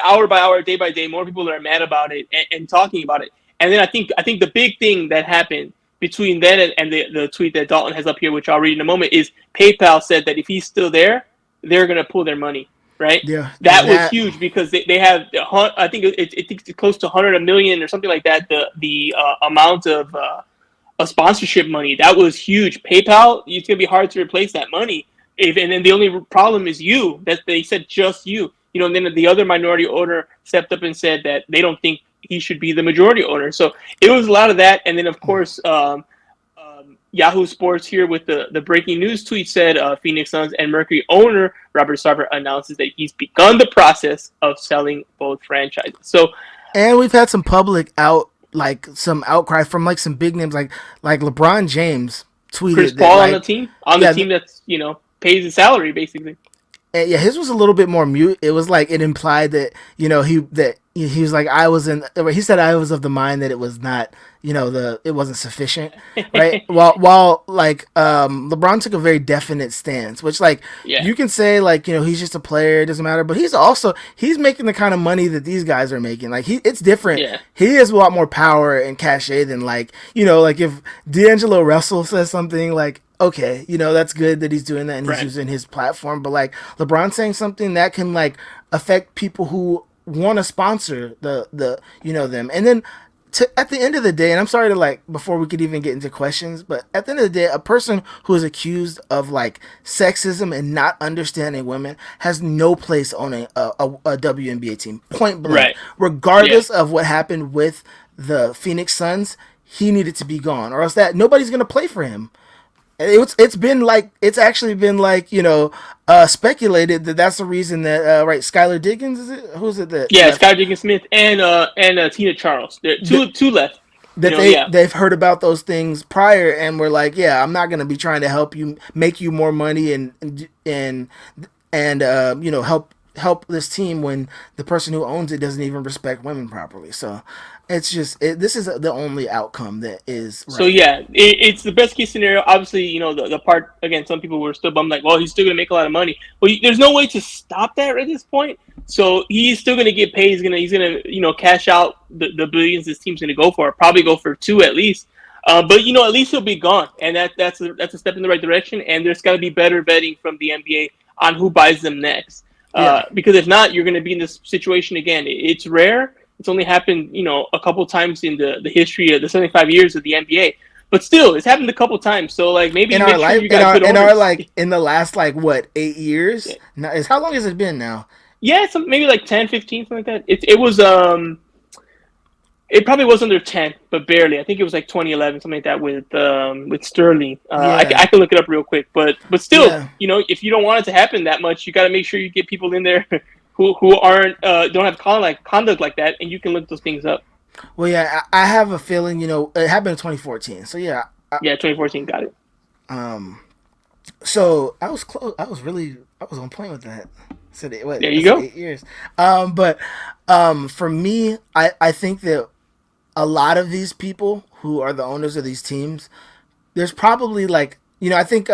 hour by hour, day by day, more people are mad about it and talking about it. And then I think the big thing that happened between then and the tweet that Dalton has up here, which I'll read in a moment, is PayPal said that if he's still there, they're going to pull their money, right? Yeah. That was huge because they have, I think it's close to 100 million or something like that, the amount of sponsorship money. That was huge. PayPal, it's going to be hard to replace that money. And then the only problem is you. That they said just you. And then the other minority owner stepped up and said that they don't think he should be the majority owner. So it was a lot of that. And then, of course, Yahoo Sports here with the breaking news tweet said Phoenix Suns and Mercury owner Robert Sarver announces that he's begun the process of selling both franchises. So, and we've had some public some outcry from like some big names like LeBron James tweeted Chris Paul on the team that's pays his salary basically. And his was a little bit more mute. It was like it implied that he was like he said I was of the mind that it was not it wasn't sufficient, right? while LeBron took a very definite stance, which you can say he's just a player, it doesn't matter, but he's making the kind of money that these guys are making. It's different. Yeah. He has a lot more power and cachet than if D'Angelo Russell says something okay, that's good that he's doing that and he's using his platform, but LeBron saying something that can affect people who want to sponsor the them. And then at the end of the day, and I'm sorry to before we could even get into questions, but at the end of the day, a person who is accused of sexism and not understanding women has no place on a WNBA team, point blank. Regardless of what happened with the Phoenix Suns, he needed to be gone, or else nobody's gonna play for him. It's actually been speculated that that's the reason that Skylar Diggins, is it? Who's it that? Yeah, Skylar Diggins Smith and Tina Charles. Two left. They've heard about those things prior and were like, yeah, I'm not gonna be trying to help you make you more money and help this team when the person who owns it doesn't even respect women properly. So it's just this is the only outcome that is right. So yeah, it's the best case scenario. Obviously, the part again, some people were still bummed well, he's still gonna make a lot of money. Well, there's no way to stop that at this point. So he's still gonna get paid. He's gonna cash out the billions this team's gonna go for. Probably go for 2 at least. But at least he'll be gone, and that's a step in the right direction. And there's got to be better vetting from the NBA. on who buys them next. Because if not, you're going to be in this situation again. It's rare. It's only happened, a couple times in the history of the 75 years of the NBA. But still, it's happened a couple times. So like maybe in make our sure life, you got good owners. in the last 8 years. Now, how long has it been now? Yeah, maybe like 10, 15, something like that. It was it probably was under 10, but barely. I think it was like 2011, something like that with Sterling. I can look it up real quick, but still, if you don't want it to happen that much, you got to make sure you get people in there who aren't don't have conduct like that, and you can look those things up. Well, yeah, I have a feeling, it happened in 2014. So yeah. 2014, got it. So I was close. I was on point with that. So there you go. 8 years. But for me, I think that a lot of these people who are the owners of these teams, there's probably I think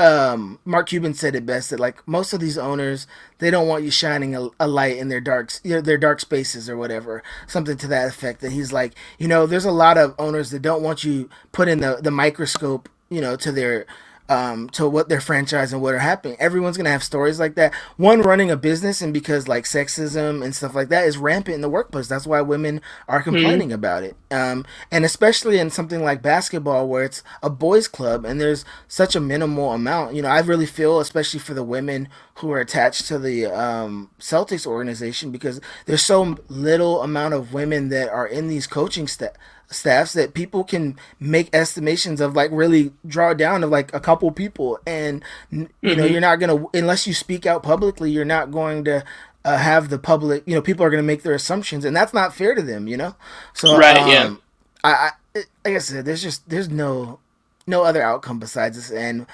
Mark Cuban said it best, that most of these owners, they don't want you shining a light in their dark spaces or whatever, something to that effect. That he's like, there's a lot of owners that don't want you put in the microscope, to their to what their franchise and what are happening. Everyone's gonna have stories like that. One, running a business, and because sexism and stuff like that is rampant in the workplace. That's why women are complaining about it. And especially in something like basketball, where it's a boys' club and there's such a minimal amount. I really feel, especially for the women who are attached to the Celtics organization, because there's so little amount of women that are in these coaching staffs that people can make estimations of, really draw down of a couple people, and you're not gonna, unless you speak out publicly, you're not going to have the public, people are gonna make their assumptions, and that's not fair to them, so right. I like I said, there's no other outcome besides this, and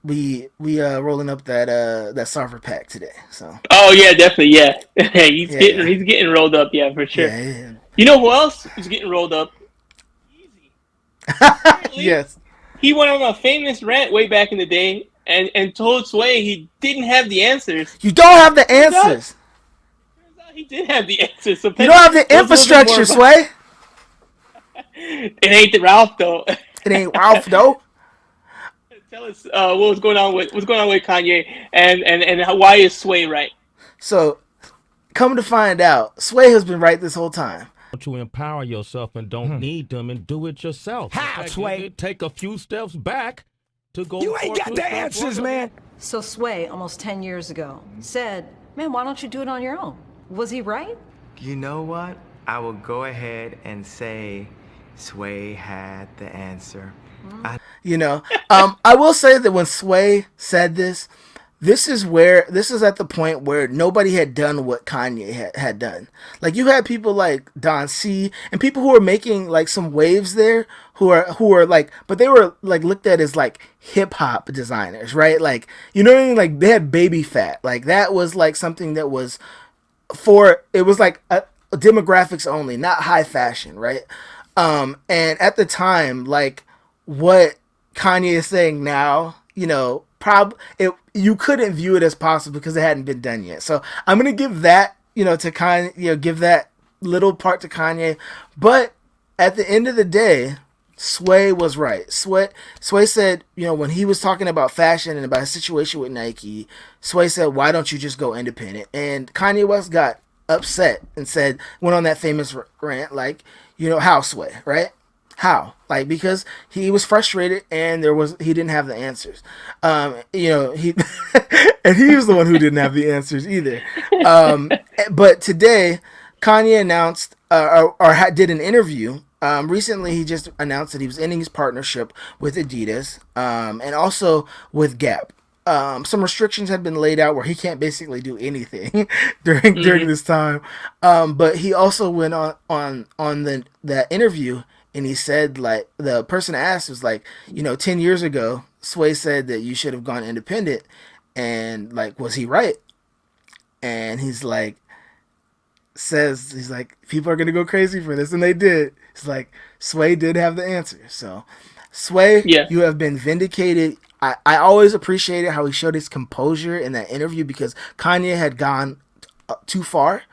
we rolling up that Sarver pack today, so. Oh yeah, definitely, yeah. He's getting rolled up, yeah, for sure. Yeah. You know who else is getting rolled up? Yeezy. Yes. He went on a famous rant way back in the day and told Sway he didn't have the answers. You don't have the answers. Turns out he did have the answers. So you don't have the infrastructure, Sway. It ain't the Ralph though. It ain't Ralph though. Tell us what's going on with Kanye and why is Sway right? So, come to find out, Sway has been right this whole time. To empower yourself and don't need them, and do it yourself. How, Sway? Take a few steps back to go. You ain't got the answers, man. So Sway, almost 10 years ago, said, man, why don't you do it on your own? Was he right? You know what? I will go ahead and say Sway had the answer. I will say that when Sway said this is at the point where nobody had done what Kanye had done. You had people like Don C and people who were making some waves there, who are but they were looked at as hip hop designers, right? You know what I mean? They had baby fat. That was something that was it was a demographics only, not high fashion, right? And at the time, what Kanye is saying now, you couldn't view it as possible because it hadn't been done yet. So I'm gonna give that, to Kanye, give that little part to Kanye. But at the end of the day, Sway was right. Sway said, when he was talking about fashion and about his situation with Nike, Sway said, why don't you just go independent? And Kanye West got upset and went on that famous rant, how, Sway, right? How? Because he was frustrated and he didn't have the answers. He and he was the one who didn't have the answers either. But today, Kanye announced did an interview. Recently, he just announced that he was ending his partnership with Adidas and also with Gap. Some restrictions had been laid out where he can't basically do anything during this time. But he also went on that interview. And he said, the person asked was 10 years ago, Sway said that you should have gone independent. And, was he right? And he's people are going to go crazy for this. And they did. It's Sway did have the answer. So, Sway, you have been vindicated. I always appreciated how he showed his composure in that interview because Kanye had gone too far.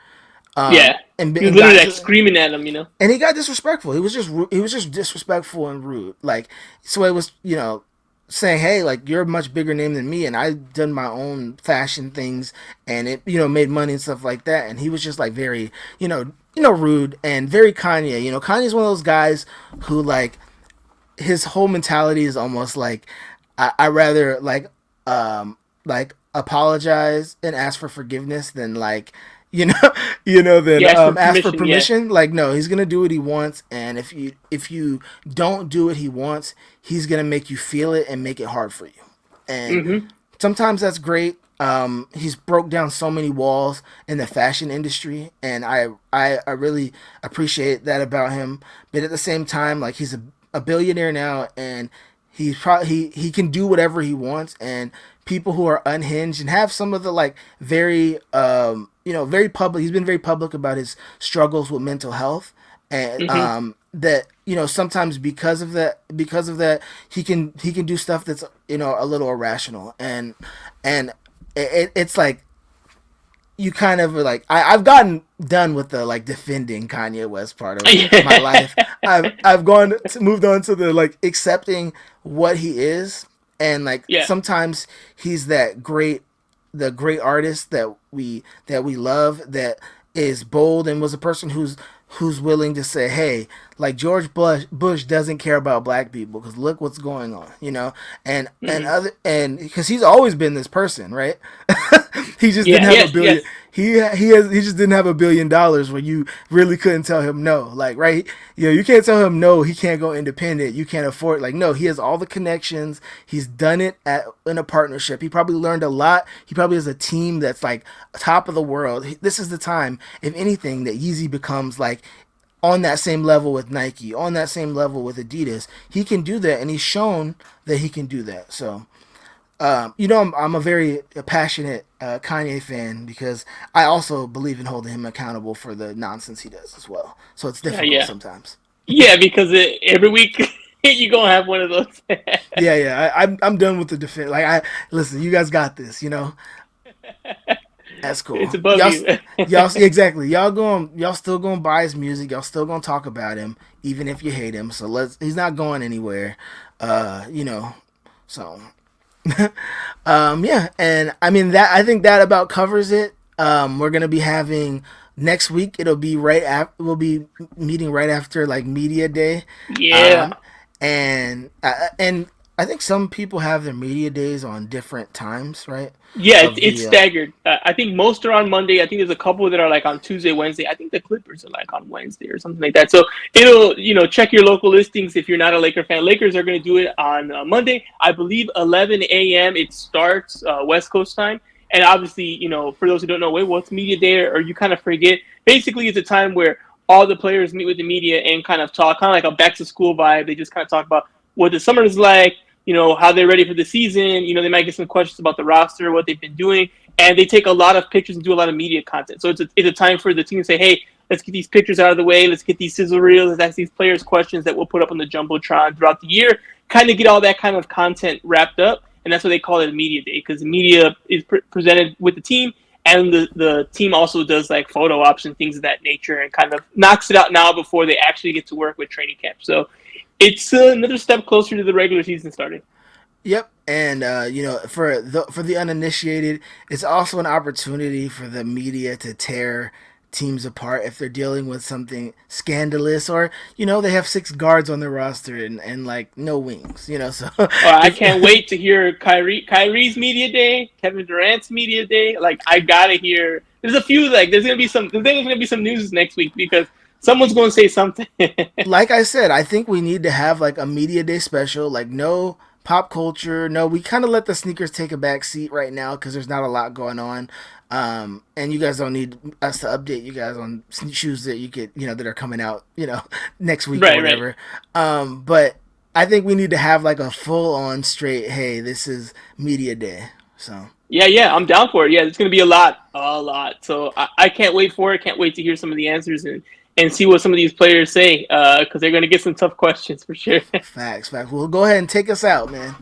And he was literally screaming at him, and he got disrespectful. He was just disrespectful and rude. Sway was, saying, hey, like, you're a much bigger name than me, and I've done my own fashion things, and it, made money and stuff like that. And he was just like very, rude and very Kanye. Kanye's one of those guys who, like, his whole mentality is almost like, I rather like apologize and ask for forgiveness than like you know than ask for permission. Like, no, he's gonna do what he wants, and if you don't do what he wants, he's gonna make you feel it and make it hard for you. And sometimes that's great. He's broke down so many walls in the fashion industry, and I really appreciate that about him. But at the same time, like, he's a billionaire now, and he can do whatever he wants. And people who are unhinged and have some of the, like, very very public, he's been very public about his struggles with mental health, and that sometimes because of that he can do stuff that's a little irrational, and it's like, you kind of are like, I've gotten done with the, like, defending Kanye West part of my life. I've moved on to the, like, accepting what he is, and, like, sometimes he's the great artist that we love, that is bold, and was a person who's willing to say, hey, like, George Bush doesn't care about black people because look what's going on, and because he's always been this person, right? He just didn't have a billion. He just didn't have $1 billion where you really couldn't tell him no, like, right? You can't tell him no. He can't go independent. You can't afford, like, no. He has all the connections. He's done it in a partnership. He probably learned a lot. He probably has a team that's, like, top of the world. This is the time, if anything, that Yeezy becomes, like, on that same level with Nike, on that same level with Adidas. He can do that, and he's shown that he can do that. So, I'm a very passionate Kanye fan, because I also believe in holding him accountable for the nonsense he does as well. So it's difficult sometimes. Yeah, because every week you're gonna have one of those. I'm done with the defense. Like, listen, you guys got this. That's cool. It's above you. Y'all exactly. Y'all still gonna buy his music. Y'all still gonna talk about him, even if you hate him. So he's not going anywhere. So. And I mean, that, I think that about covers it. We're gonna be having next week. It'll be we'll be meeting right after, like, media day. And I think some people have their media days on different times, right? Yeah, it's staggered. I think most are on Monday. I think there's a couple that are, like, on Tuesday, Wednesday. I think the Clippers are, like, on Wednesday or something like that. So it'll, check your local listings if you're not a Laker fan. Lakers are going to do it on Monday. I believe 11 a.m. it starts, West Coast time. And obviously, for those who don't know, what's media day, or you kind of forget. Basically, it's a time where all the players meet with the media and kind of talk, kind of like a back to school vibe. They just kind of talk about what the summer is like, how they're ready for the season. They might get some questions about the roster, what they've been doing, and they take a lot of pictures and do a lot of media content. So it's a time for the team to say, hey, let's get these pictures out of the way. Let's get these sizzle reels. Let's ask these players questions that we'll put up on the Jumbotron throughout the year, kind of get all that kind of content wrapped up. And that's why they call it a media day, because the media is presented with the team, and the team also does, like, photo ops and things of that nature, and kind of knocks it out now before they actually get to work with training camp. So it's another step closer to the regular season starting. Yep, and for the uninitiated, it's also an opportunity for the media to tear teams apart if they're dealing with something scandalous, or they have 6 guards on their roster and like, no wings. So I can't wait to hear Kyrie's media day, Kevin Durant's media day. Like, I gotta hear. There's a few, like, there's gonna be some news next week, because someone's going to say something. Like I said, I think we need to have, like, a media day special. Like, no pop culture. No, we kind of let the sneakers take a back seat right now because there's not a lot going on. And you guys don't need us to update you guys on shoes that you get, that are coming out, next week or whatever. Right. But I think we need to have, like, a full on straight, hey, this is media day. So. Yeah, I'm down for it. Yeah, it's going to be a lot. So I can't wait for it. Can't wait to hear some of the answers and see what some of these players say, because they're going to get some tough questions for sure. Facts. Well, go ahead and take us out, man.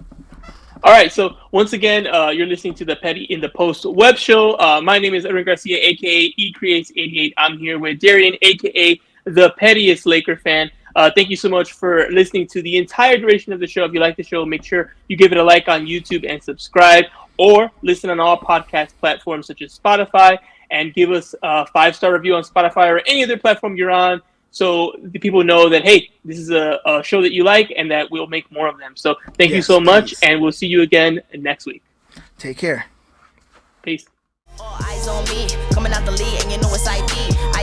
All right, so once again, you're listening to the Petty in the Post web show. My name is Edwin Garcia, a.k.a. eCreates88. I'm here with Darian, a.k.a. the pettiest Laker fan. Thank you so much for listening to the entire duration of the show. If you like the show, make sure you give it a like on YouTube and subscribe, or listen on all podcast platforms such as Spotify, and give us a 5-star review on Spotify or any other platform you're on, so the people know that, hey, this is a show that you like and that we'll make more of them. So thank you so much, and we'll see you again next week. Take care. Peace. All eyes on me, coming out the lead, and you know it's ID.